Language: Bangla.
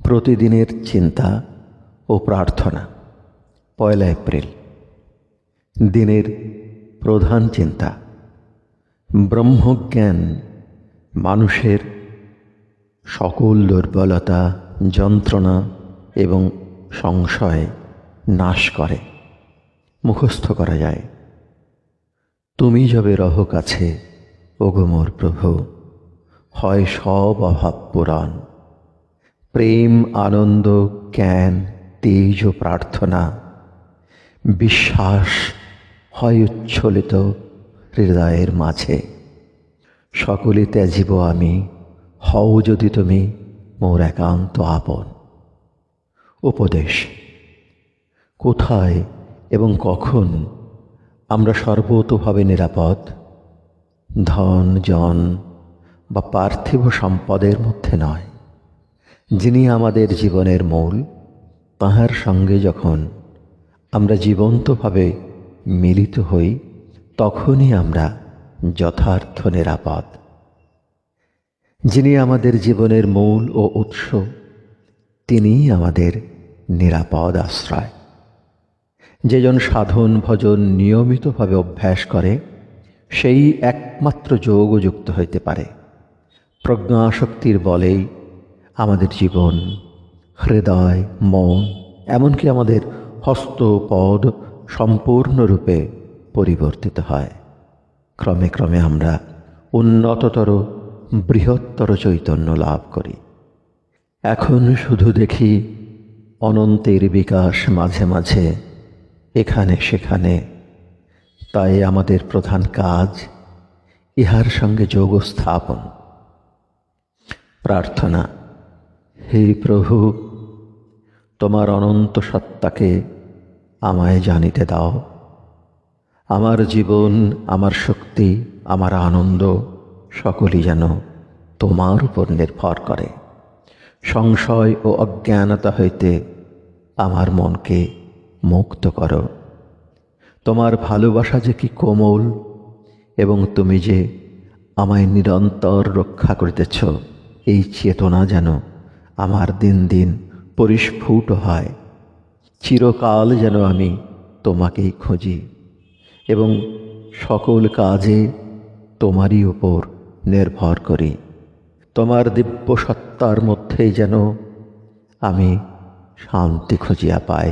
প্রতিদিনের চিন্তা ও প্রার্থনা। 1 এপ্রিল। দিনের প্রধান চিন্তা, ব্রহ্মজ্ঞান মানুষের সকল দুর্বলতা, যন্ত্রণা এবং সংশয় নাশ করে। মুখস্থ করা যায়। তুমি যবে রহ কাছে, ওগো মোর প্রভু, হয় সব অভাব পূরণ। প্রেম, আনন্দ, জ্ঞান, তেজ ও প্রার্থনা, বিশ্বাস হয় উচ্ছ্বলিত হৃদয়ের মাঝে। সকলে ত্যাজিব আমি, হও যদি তুমি মোর একান্ত আপন। উপদেশ। কোথায় এবং কখন আমরা সর্বতোভাবে নিরাপদ? ধন, জন বা পার্থিব সম্পদের মধ্যে নয়। যিনি আমাদের জীবনের মূল, তাঁহার সঙ্গে যখন আমরা জীবন্তভাবে মিলিত হই, তখনই আমরা যথার্থ নিরাপদ। যিনি আমাদের জীবনের মূল ও উৎস, তিনিই আমাদের নিরাপদ আশ্রয়। যেজন সাধন ভজন নিয়মিতভাবে অভ্যাস করে, সেই একমাত্র যোগযুক্ত হইতে পারে। প্রজ্ঞাশক্তির বলেই আমাদের জীবন, হৃদয়, মন, এমনকি আমাদের হস্ত পদ সম্পূর্ণরূপে পরিবর্তিত হয়। ক্রমে ক্রমে আমরা উন্নততর বৃহত্তর চৈতন্য লাভ করি। এখন শুধু দেখি অনন্তের বিকাশ মাঝে মাঝে, এখানে সেখানে। তাই আমাদের প্রধান কাজ ইহার সঙ্গে যোগ স্থাপন। প্রার্থনা। হে প্রভু, তোমার অনন্ত সত্তাকে আমায় জানিতে দাও। আমার জীবন, আমার শক্তি, আমার আনন্দ সকলই যেন তোমার উপর নির্ভর করে। সংশয় ও অজ্ঞানতা হইতে আমার মনকে মুক্ত করো। তোমার ভালোবাসা যে কি কোমল, এবং তুমি যে আমায় নিরন্তর রক্ষা করিতেছ, এই চেতনা যেন আমার দিন দিন পরিস্ফুট হয়। চিরকাল যেন আমি তোমাকেই খুঁজি এবং সকল কাজে তোমারই উপর নির্ভর করি। তোমার দিব্য সত্তার মধ্যেই যেন আমি শান্তি খুঁজিয়া পাই।